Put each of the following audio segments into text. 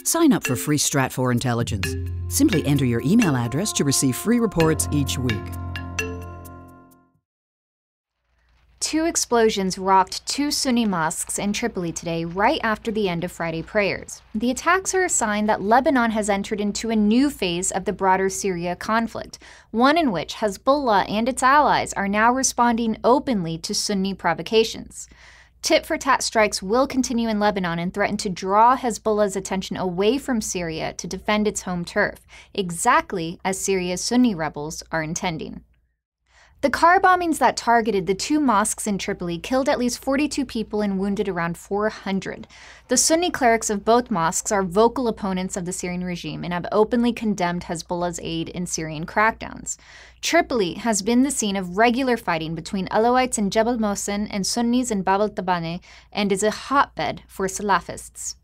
Sign up for free Stratfor Intelligence. Simply enter your email address to receive free reports each week. 2 explosions rocked 2 Sunni mosques in Tripoli today, right after the end of Friday prayers. The attacks are a sign that Lebanon has entered into a new phase of the broader Syria conflict, one in which Hezbollah and its allies are now responding openly to Sunni provocations. Tit-for-tat strikes will continue in Lebanon and threaten to draw Hezbollah's attention away from Syria to defend its home turf, exactly as Syria's Sunni rebels are intending. The car bombings that targeted the 2 mosques in Tripoli killed at least 42 people and wounded around 400. The Sunni clerics of both mosques are vocal opponents of the Syrian regime and have openly condemned Hezbollah's aid in Syrian crackdowns. Tripoli has been the scene of regular fighting between Alawites in Jebel Mohsen and Sunnis in Bab al-Tabane and is a hotbed for Salafists.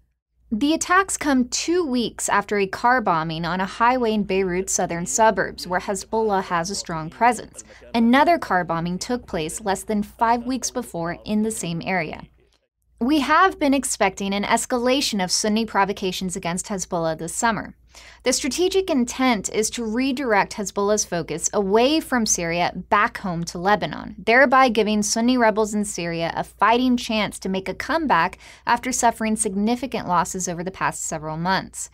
The attacks come 2 weeks after a car bombing on a highway in Beirut's southern suburbs, where Hezbollah has a strong presence. Another car bombing took place less than 5 weeks before in the same area. We have been expecting an escalation of Sunni provocations against Hezbollah this summer. The strategic intent is to redirect Hezbollah's focus away from Syria back home to Lebanon, thereby giving Sunni rebels in Syria a fighting chance to make a comeback after suffering significant losses over the past several months.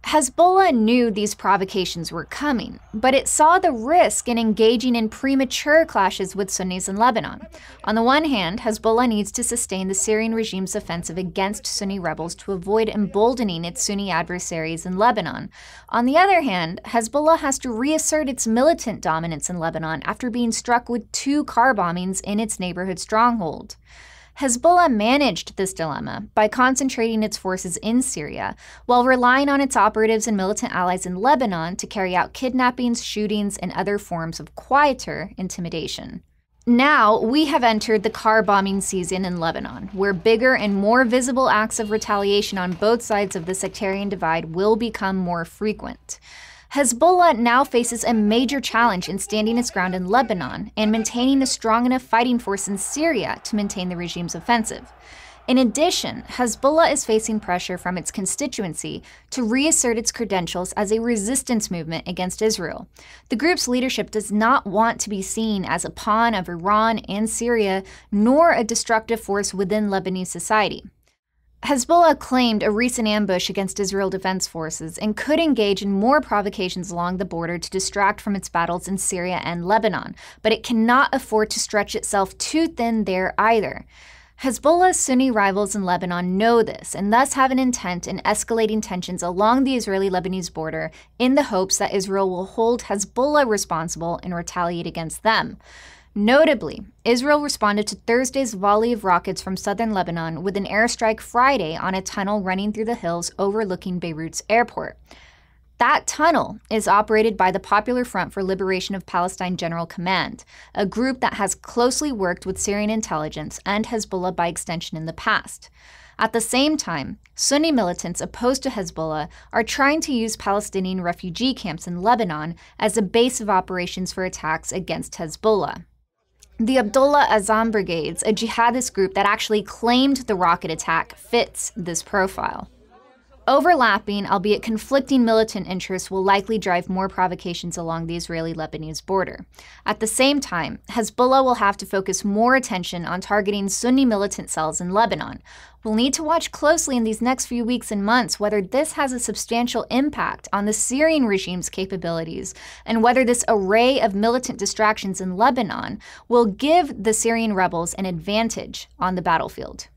Hezbollah knew these provocations were coming, but it saw the risk in engaging in premature clashes with Sunnis in Lebanon. On the one hand, Hezbollah needs to sustain the Syrian regime's offensive against Sunni rebels to avoid emboldening its Sunni adversaries in Lebanon. On the other hand, Hezbollah has to reassert its militant dominance in Lebanon after being struck with 2 car bombings in its neighborhood stronghold. Hezbollah managed this dilemma by concentrating its forces in Syria while relying on its operatives and militant allies in Lebanon to carry out kidnappings, shootings, and other forms of quieter intimidation. Now, we have entered the car bombing season in Lebanon, where bigger and more visible acts of retaliation on both sides of the sectarian divide will become more frequent. Hezbollah now faces a major challenge in standing its ground in Lebanon and maintaining a strong enough fighting force in Syria to maintain the regime's offensive. In addition, Hezbollah is facing pressure from its constituency to reassert its credentials as a resistance movement against Israel. The group's leadership does not want to be seen as a pawn of Iran and Syria, nor a destructive force within Lebanese society. Hezbollah claimed a recent ambush against Israel Defense Forces and could engage in more provocations along the border to distract from its battles in Syria and Lebanon, but it cannot afford to stretch itself too thin there either. Hezbollah's Sunni rivals in Lebanon know this and thus have an intent in escalating tensions along the Israeli-Lebanese border in the hopes that Israel will hold Hezbollah responsible and retaliate against them. Notably, Israel responded to Thursday's volley of rockets from southern Lebanon with an airstrike Friday on a tunnel running through the hills overlooking Beirut's airport. That tunnel is operated by the Popular Front for Liberation of Palestine General Command, a group that has closely worked with Syrian intelligence and Hezbollah by extension in the past. At the same time, Sunni militants opposed to Hezbollah are trying to use Palestinian refugee camps in Lebanon as a base of operations for attacks against Hezbollah. The Abdullah Azam Brigades, a jihadist group that actually claimed the rocket attack, fits this profile. Overlapping, albeit conflicting militant interests will likely drive more provocations along the Israeli-Lebanese border. At the same time, Hezbollah will have to focus more attention on targeting Sunni militant cells in Lebanon. We'll need to watch closely in these next few weeks and months whether this has a substantial impact on the Syrian regime's capabilities and whether this array of militant distractions in Lebanon will give the Syrian rebels an advantage on the battlefield.